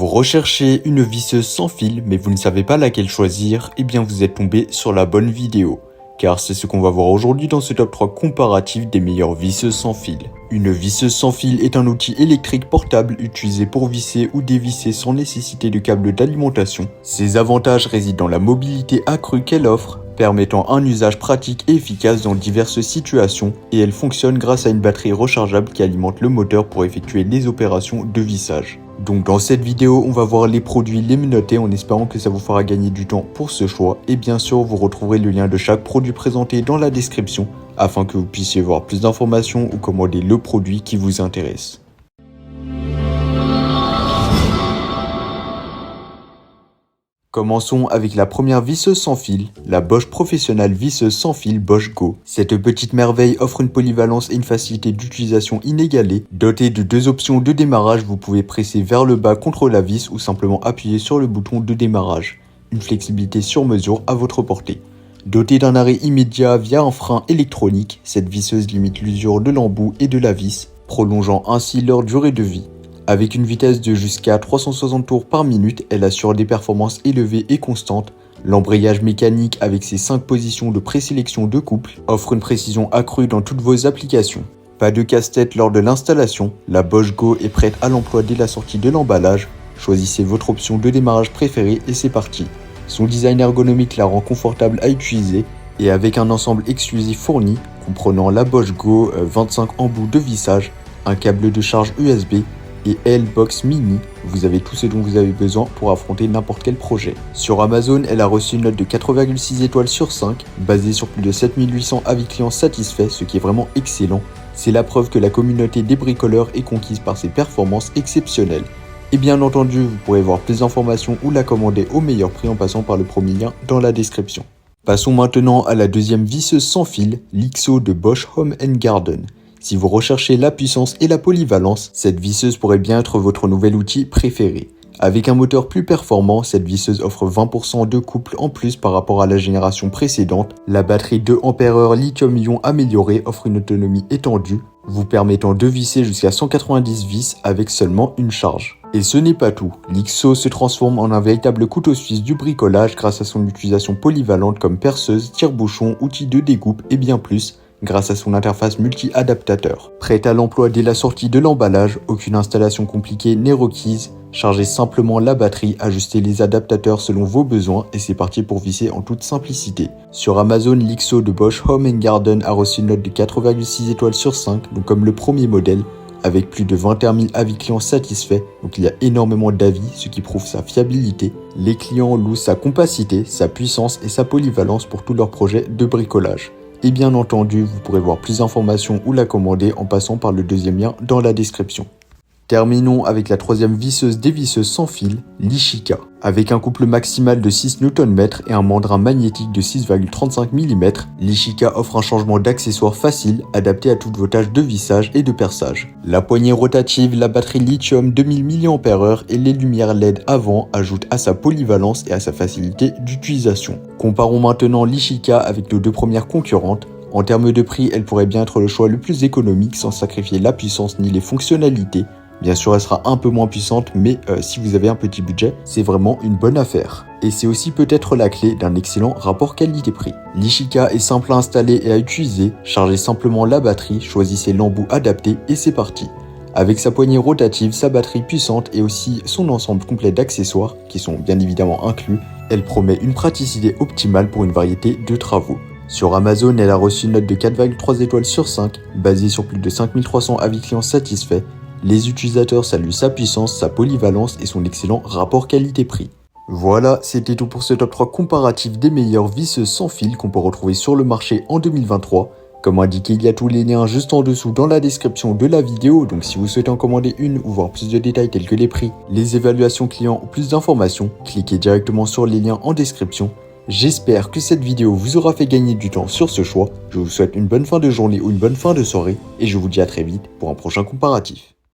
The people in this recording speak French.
Vous recherchez une visseuse sans fil mais vous ne savez pas laquelle choisir, eh bien vous êtes tombé sur la bonne vidéo. Car c'est ce qu'on va voir aujourd'hui dans ce top 3 comparatif des meilleures visseuses sans fil. Une visseuse sans fil est un outil électrique portable utilisé pour visser ou dévisser sans nécessité de câble d'alimentation. Ses avantages résident dans la mobilité accrue qu'elle offre, permettant un usage pratique et efficace dans diverses situations, et elle fonctionne grâce à une batterie rechargeable qui alimente le moteur pour effectuer les opérations de vissage. Donc dans cette vidéo, on va voir les produits, les menotter en espérant que ça vous fera gagner du temps pour ce choix. Et bien sûr, vous retrouverez le lien de chaque produit présenté dans la description afin que vous puissiez voir plus d'informations ou commander le produit qui vous intéresse. Commençons avec la première visseuse sans fil, la Bosch Professional visseuse sans fil Bosch Go. Cette petite merveille offre une polyvalence et une facilité d'utilisation inégalée. Dotée de deux options de démarrage, vous pouvez presser vers le bas contre la vis ou simplement appuyer sur le bouton de démarrage. Une flexibilité sur mesure à votre portée. Dotée d'un arrêt immédiat via un frein électronique, cette visseuse limite l'usure de l'embout et de la vis, prolongeant ainsi leur durée de vie. Avec une vitesse de jusqu'à 360 tours par minute, elle assure des performances élevées et constantes. L'embrayage mécanique avec ses 5 positions de présélection de couple offre une précision accrue dans toutes vos applications. Pas de casse-tête lors de l'installation, la Bosch Go est prête à l'emploi dès la sortie de l'emballage. Choisissez votre option de démarrage préférée et c'est parti. Son design ergonomique la rend confortable à utiliser et avec un ensemble exclusif fourni comprenant la Bosch Go 25 embouts de vissage, un câble de charge USB et L-Box Mini, vous avez tout ce dont vous avez besoin pour affronter n'importe quel projet. Sur Amazon, elle a reçu une note de 4,6 étoiles sur 5, basée sur plus de 7800 avis clients satisfaits, ce qui est vraiment excellent. C'est la preuve que la communauté des bricoleurs est conquise par ses performances exceptionnelles. Et bien entendu, vous pourrez voir plus d'informations ou la commander au meilleur prix en passant par le premier lien dans la description. Passons maintenant à la deuxième visseuse sans fil, l'IXO de Bosch Home & Garden. Si vous recherchez la puissance et la polyvalence, cette visseuse pourrait bien être votre nouvel outil préféré. Avec un moteur plus performant, cette visseuse offre 20% de couple en plus par rapport à la génération précédente. La batterie 2 Ah lithium-ion améliorée offre une autonomie étendue, vous permettant de visser jusqu'à 190 vis avec seulement une charge. Et ce n'est pas tout, l'IXO se transforme en un véritable couteau suisse du bricolage grâce à son utilisation polyvalente comme perceuse, tire-bouchon, outil de découpe et bien plus, grâce à son interface multi-adaptateur. Prête à l'emploi dès la sortie de l'emballage, aucune installation compliquée n'est requise. Chargez simplement la batterie, ajustez les adaptateurs selon vos besoins et c'est parti pour visser en toute simplicité. Sur Amazon, l'IXO de Bosch Home & Garden a reçu une note de 4,6 étoiles sur 5, donc comme le premier modèle, avec plus de 21 000 avis clients satisfaits, donc il y a énormément d'avis, ce qui prouve sa fiabilité. Les clients louent sa compacité, sa puissance et sa polyvalence pour tous leurs projets de bricolage. Et bien entendu, vous pourrez voir plus d'informations ou la commander en passant par le deuxième lien dans la description. Terminons avec la troisième visseuse des visseuses sans fil, l'Ishika. Avec un couple maximal de 6 Nm et un mandrin magnétique de 6,35 mm, l'Ishika offre un changement d'accessoire facile, adapté à toutes vos tâches de vissage et de perçage. La poignée rotative, la batterie lithium 2000 mAh et les lumières LED avant ajoutent à sa polyvalence et à sa facilité d'utilisation. Comparons maintenant l'Ishika avec nos deux premières concurrentes. En termes de prix, elle pourrait bien être le choix le plus économique sans sacrifier la puissance ni les fonctionnalités. Bien sûr, elle sera un peu moins puissante, mais si vous avez un petit budget, c'est vraiment une bonne affaire. Et c'est aussi peut-être la clé d'un excellent rapport qualité-prix. L'Ishika est simple à installer et à utiliser, chargez simplement la batterie, choisissez l'embout adapté et c'est parti. Avec sa poignée rotative, sa batterie puissante et aussi son ensemble complet d'accessoires, qui sont bien évidemment inclus, elle promet une praticité optimale pour une variété de travaux. Sur Amazon, elle a reçu une note de 4,3 étoiles sur 5, basée sur plus de 5300 avis clients satisfaits. Les utilisateurs saluent sa puissance, sa polyvalence et son excellent rapport qualité-prix. Voilà, c'était tout pour ce top 3 comparatif des meilleures visseuses sans fil qu'on peut retrouver sur le marché en 2023. Comme indiqué, il y a tous les liens juste en dessous dans la description de la vidéo, donc si vous souhaitez en commander une ou voir plus de détails tels que les prix, les évaluations clients ou plus d'informations, cliquez directement sur les liens en description. J'espère que cette vidéo vous aura fait gagner du temps sur ce choix. Je vous souhaite une bonne fin de journée ou une bonne fin de soirée et je vous dis à très vite pour un prochain comparatif.